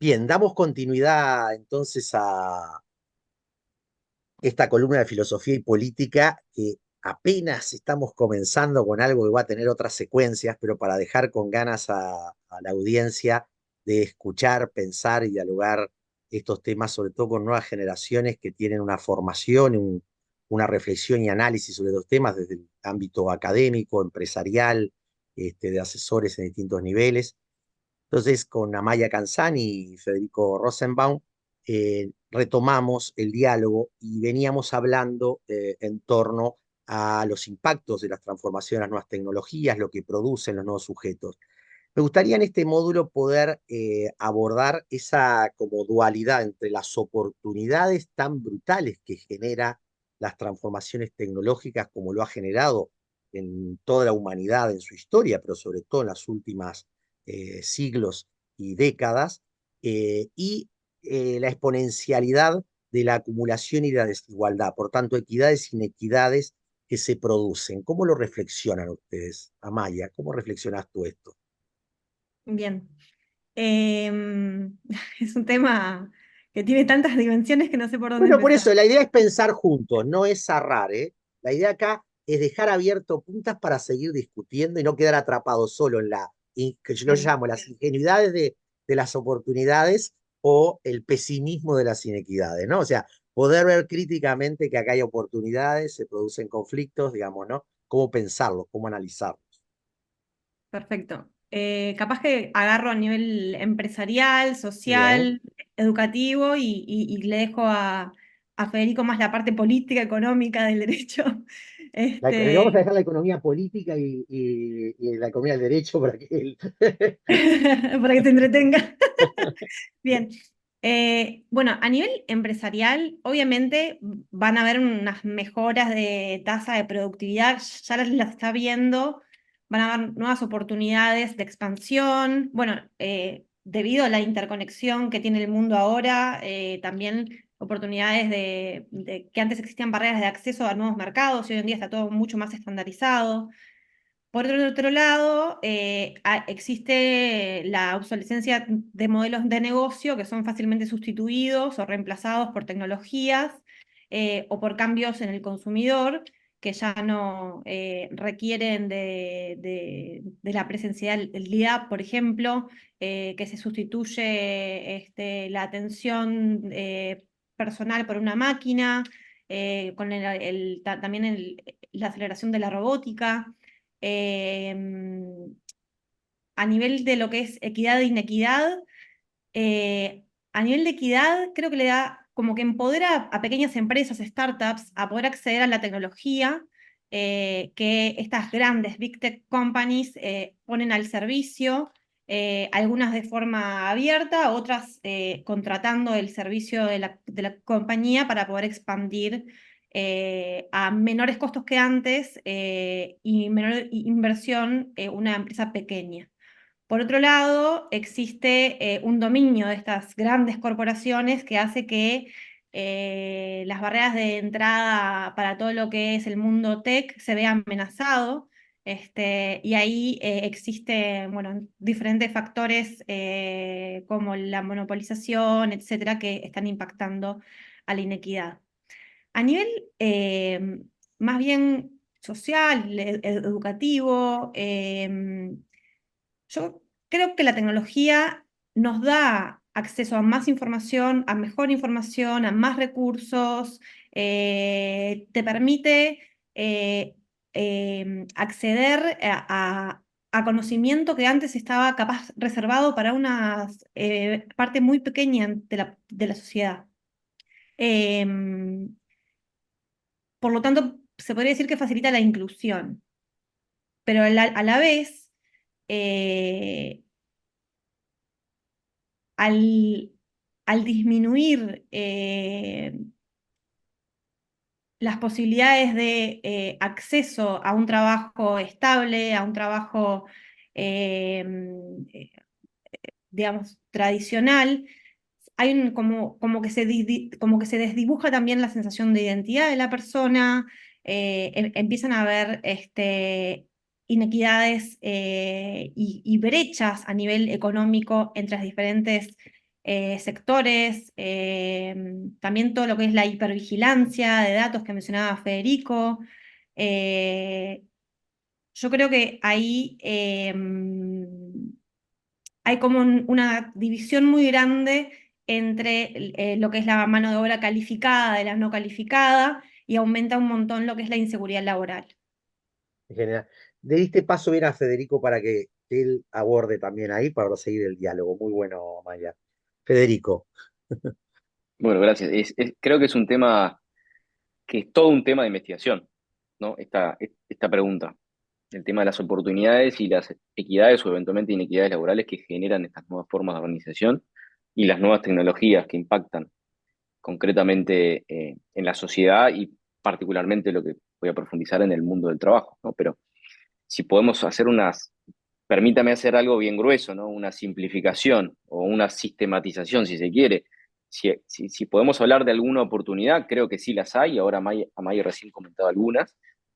Bien, damos continuidad entonces a esta columna de filosofía y política que apenas estamos comenzando con algo que va a tener otras secuencias, pero para dejar con ganas a la audiencia de escuchar, pensar y dialogar estos temas, sobre todo con nuevas generaciones que tienen una formación, una reflexión y análisis sobre los temas desde el ámbito académico, empresarial, de asesores en distintos niveles. Entonces, con Amaya Canzani y Federico Rosenbaum, retomamos el diálogo y veníamos hablando en torno a los impactos de las transformaciones, las nuevas tecnologías, lo que producen los nuevos sujetos. Me gustaría en este módulo poder abordar esa como dualidad entre las oportunidades tan brutales que genera las transformaciones tecnológicas como lo ha generado en toda la humanidad en su historia, pero sobre todo en las últimas siglos y décadas, y la exponencialidad de la acumulación y la desigualdad, por tanto, equidades e inequidades que se producen. ¿Cómo lo reflexionan ustedes, Amaya? ¿Cómo reflexionas tú esto? Bien. Es un tema que tiene tantas dimensiones que no sé por dónde Bueno, por empezar. eso, la idea es pensar juntos, no es cerrar, ¿eh? La idea acá es dejar abierto puntas para seguir discutiendo y no quedar atrapados solo en que yo lo Bien, llamo las ingenuidades de las oportunidades o el pesimismo de las inequidades, ¿no? O sea, poder ver críticamente que acá hay oportunidades, se producen conflictos, digamos, ¿no? Cómo pensarlos, cómo analizarlos. perfecto. Capaz que agarro a nivel empresarial, Bien. social, educativo y le dejo a Federico más la parte política, económica del derecho. Le vamos a Este, dejar la economía política y la economía del derecho para que él... para que se entretenga. Bien. Bueno, a nivel empresarial, obviamente van a haber unas mejoras de tasa de productividad, ya las está viendo, van a haber nuevas oportunidades de expansión. Bueno, debido a la interconexión que tiene el mundo ahora, también oportunidades de que antes existían barreras de acceso a nuevos mercados y hoy en día está todo mucho más estandarizado. Por otro lado, existe la obsolescencia de modelos de negocio que son fácilmente sustituidos o reemplazados por tecnologías o por cambios en el consumidor que ya no requieren de la presencialidad, por ejemplo, que se sustituye la atención personal por una máquina, con también la aceleración de la robótica. Em, a nivel de lo que es equidad e inequidad, a nivel de equidad creo que le da como que empodera a pequeñas empresas, startups, a poder acceder a la tecnología que estas grandes Big Tech companies ponen al servicio, algunas de forma abierta, otras contratando el servicio de la compañía para poder expandir a menores costos que antes y menor inversión una empresa pequeña. Por otro lado, existe un dominio de estas grandes corporaciones que hace que las barreras de entrada para todo lo que es el mundo tech se vean amenazado. Y ahí existe, bueno, diferentes factores como la monopolización, etcétera, que están impactando a la inequidad. A nivel más bien social, educativo, yo creo que la tecnología nos da acceso a más información, a mejor información, a más recursos, te permite acceder a conocimiento que antes estaba capaz reservado para una parte muy pequeña de la sociedad. Em, por lo tanto, se podría decir que facilita la inclusión, pero a la vez, eh, al, al disminuir las posibilidades de acceso a un trabajo estable, a un trabajo, eh, eh, digamos, tradicional, hay como que se desdibuja también la sensación de identidad de la persona, empiezan a haber inequidades y brechas a nivel económico entre las diferentes sectores, también todo lo que es la hipervigilancia de datos que mencionaba Federico. Eh, yo creo que ahí hay como una división muy grande entre lo que es la mano de obra calificada de la no calificada y aumenta un montón lo que es la inseguridad laboral. En general. Le diste paso bien a Federico para que él aborde también ahí para seguir el diálogo. Muy bueno, Maya. Federico. Bueno, gracias. Creo que es un tema que es todo un tema de investigación, ¿no? Esta pregunta. El tema de las oportunidades y las equidades o eventualmente inequidades laborales que generan estas nuevas formas de organización y las nuevas tecnologías que impactan concretamente en la sociedad y particularmente lo que voy a profundizar en el mundo del trabajo, ¿no? Pero si podemos hacer permítame hacer algo bien grueso, ¿no? Una simplificación o una sistematización, si se quiere. Si podemos hablar de alguna oportunidad, creo que sí las hay, ahora Amaya recién comentaba algunas,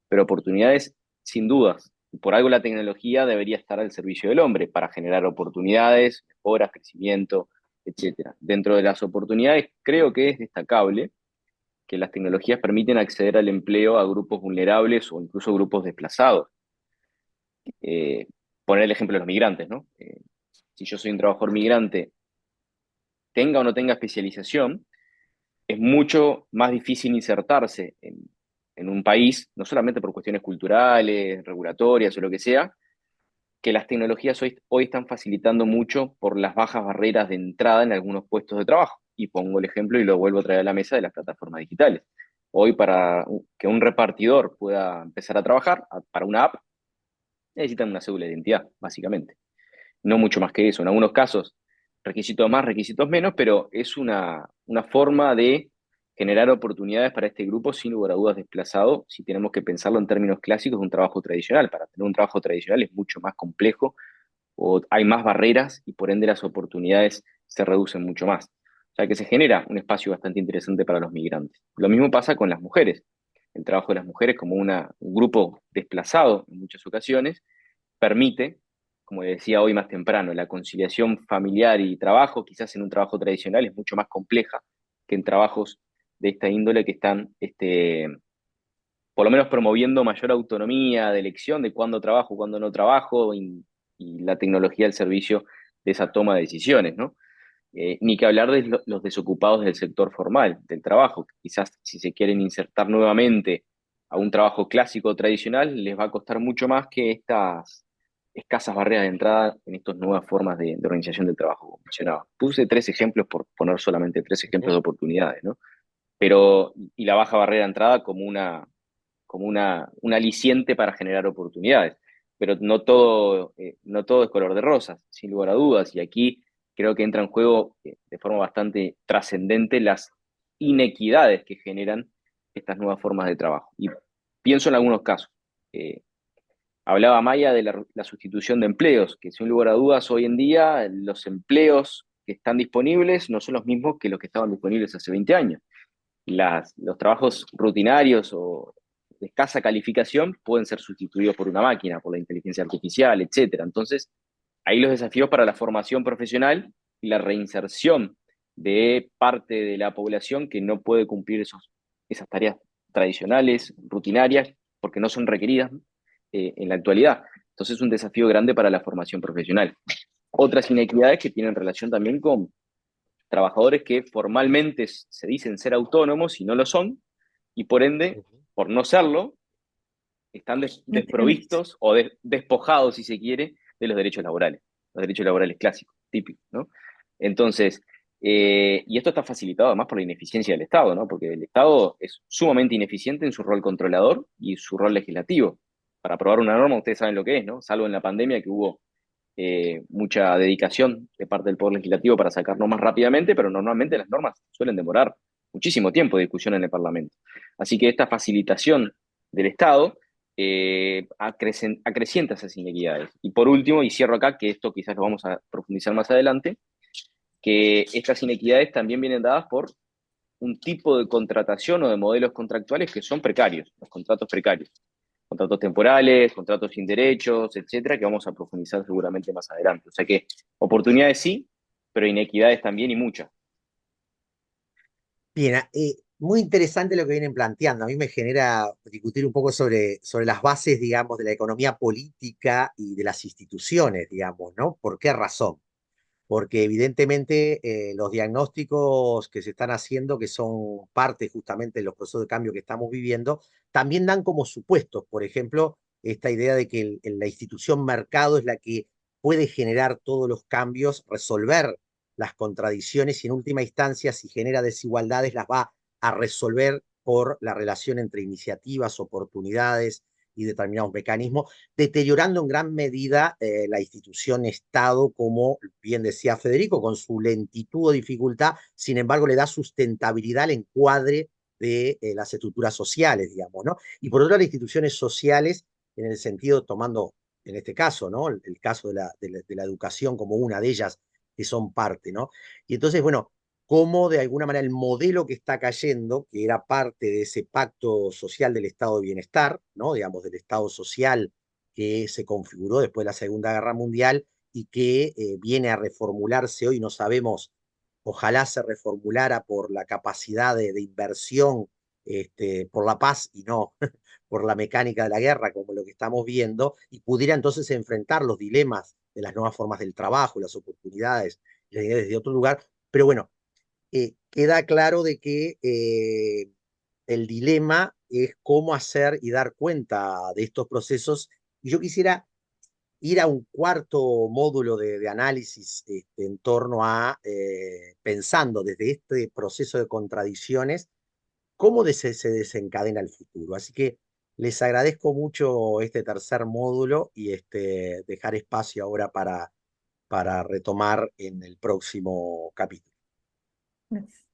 pero oportunidades sin dudas. Por algo la tecnología debería estar al servicio del hombre para generar oportunidades, mejoras, crecimiento, etcétera. Dentro de las oportunidades, creo que es destacable que las tecnologías permiten acceder al empleo a grupos vulnerables o incluso grupos desplazados. Eh, Poner el ejemplo de los migrantes, ¿no? Si yo soy un trabajador migrante, tenga o no tenga especialización, es mucho más difícil insertarse en un país, no solamente por cuestiones culturales, regulatorias o lo que sea, que las tecnologías hoy están facilitando mucho por las bajas barreras de entrada en algunos puestos de trabajo. Y pongo el ejemplo y lo vuelvo a traer a la mesa de las plataformas digitales. Hoy para que un repartidor pueda empezar a trabajar para una app, necesitan una cédula de identidad, básicamente. No mucho más que eso. En algunos casos, requisitos más, requisitos menos, pero es una forma de generar oportunidades para este grupo, sin lugar a dudas desplazado, si tenemos que pensarlo en términos clásicos de un trabajo tradicional. Para tener un trabajo tradicional es mucho más complejo, o hay más barreras y por ende las oportunidades se reducen mucho más. O sea que se genera un espacio bastante interesante para los migrantes. Lo mismo pasa con las mujeres. El trabajo de las mujeres como un grupo desplazado en muchas ocasiones permite, como decía hoy más temprano, la conciliación familiar y trabajo, quizás en un trabajo tradicional es mucho más compleja que en trabajos de esta índole que están, por lo menos promoviendo mayor autonomía de elección de cuándo trabajo, cuándo no trabajo, y la tecnología al servicio de esa toma de decisiones, ¿no? Ni que hablar de los desocupados del sector formal, del trabajo. Quizás si se quieren insertar nuevamente a un trabajo clásico o tradicional, les va a costar mucho más que estas escasas barreras de entrada en estas nuevas formas de organización del trabajo, como mencionaba. Puse tres ejemplos por poner solamente tres ejemplos de oportunidades, ¿no? Pero, y la baja barrera de entrada un aliciente para generar oportunidades. Pero no todo es color de rosas, sin lugar a dudas. Y aquí creo que entra en juego de forma bastante trascendente las inequidades que generan estas nuevas formas de trabajo. Y pienso en algunos casos. Eh, Hablaba Maya de la sustitución de empleos, que sin lugar a dudas hoy en día los empleos que están disponibles no son los mismos que los que estaban disponibles hace 20 años. Los trabajos rutinarios o de escasa calificación pueden ser sustituidos por una máquina, por la inteligencia artificial, etcétera. Entonces, ahí los desafíos para la formación profesional y la reinserción de parte de la población que no puede cumplir esas tareas tradicionales, rutinarias, porque no son requeridas en la actualidad. Entonces, es un desafío grande para la formación profesional. Otras inequidades que tienen relación también con trabajadores que formalmente se dicen ser autónomos y no lo son, y por ende, Ujú. por no serlo, están No tienen- desprovistos o despojados, si se quiere, de los derechos laborales clásicos, típicos, ¿no? Entonces, y esto está facilitado además por la ineficiencia del Estado, ¿no? Porque el Estado es sumamente ineficiente en su rol controlador y su rol legislativo. Para aprobar una norma, ustedes saben lo que es, ¿no? Salvo en la pandemia que hubo mucha dedicación de parte del Poder Legislativo para sacar normas rápidamente, pero normalmente las normas suelen demorar muchísimo tiempo de discusión en el Parlamento. Así que esta facilitación del Estado acrecienta esas inequidades. Y por último, y cierro acá, que esto quizás lo vamos a profundizar más adelante, que estas inequidades también vienen dadas por un tipo de contratación o de modelos contractuales que son precarios, los contratos precarios, contratos temporales, contratos sin derechos, etcétera, que vamos a profundizar seguramente más adelante. O sea que oportunidades sí, pero inequidades también y muchas. Bien, muy interesante lo que vienen planteando. A mí me genera discutir un poco sobre las bases, digamos, de la economía política y de las instituciones, digamos, ¿no? ¿Por qué razón? Porque evidentemente los diagnósticos que se están haciendo, que son parte justamente de los procesos de cambio que estamos viviendo, también dan como supuestos, por ejemplo, esta idea de que la institución mercado es la que puede generar todos los cambios, resolver las contradicciones y en última instancia, si genera desigualdades, las va a resolver por la relación entre iniciativas, oportunidades y determinados mecanismos, deteriorando en gran medida la institución Estado, como bien decía Federico, con su lentitud o dificultad, sin embargo le da sustentabilidad al encuadre de las estructuras sociales, digamos, ¿no? Y por otro lado, las instituciones sociales, en el sentido, tomando en este caso, ¿no? El caso de la educación como una de ellas, que son parte, ¿no? Y entonces, bueno, cómo de alguna manera el modelo que está cayendo, que era parte de ese pacto social del estado de bienestar, ¿no? Digamos, del estado social que se configuró después de la Segunda Guerra Mundial y que viene a reformularse hoy, no sabemos, ojalá se reformulara por la capacidad de inversión por la paz y no por la mecánica de la guerra, como lo que estamos viendo, y pudiera entonces enfrentar los dilemas de las nuevas formas del trabajo, las oportunidades, desde otro lugar. Pero bueno, queda claro de que el dilema es cómo hacer y dar cuenta de estos procesos. Y yo quisiera ir a un cuarto módulo de análisis en torno a, pensando desde este proceso de contradicciones, cómo se desencadena el futuro. Así que les agradezco mucho este tercer módulo y dejar espacio ahora para retomar en el próximo capítulo. Gracias.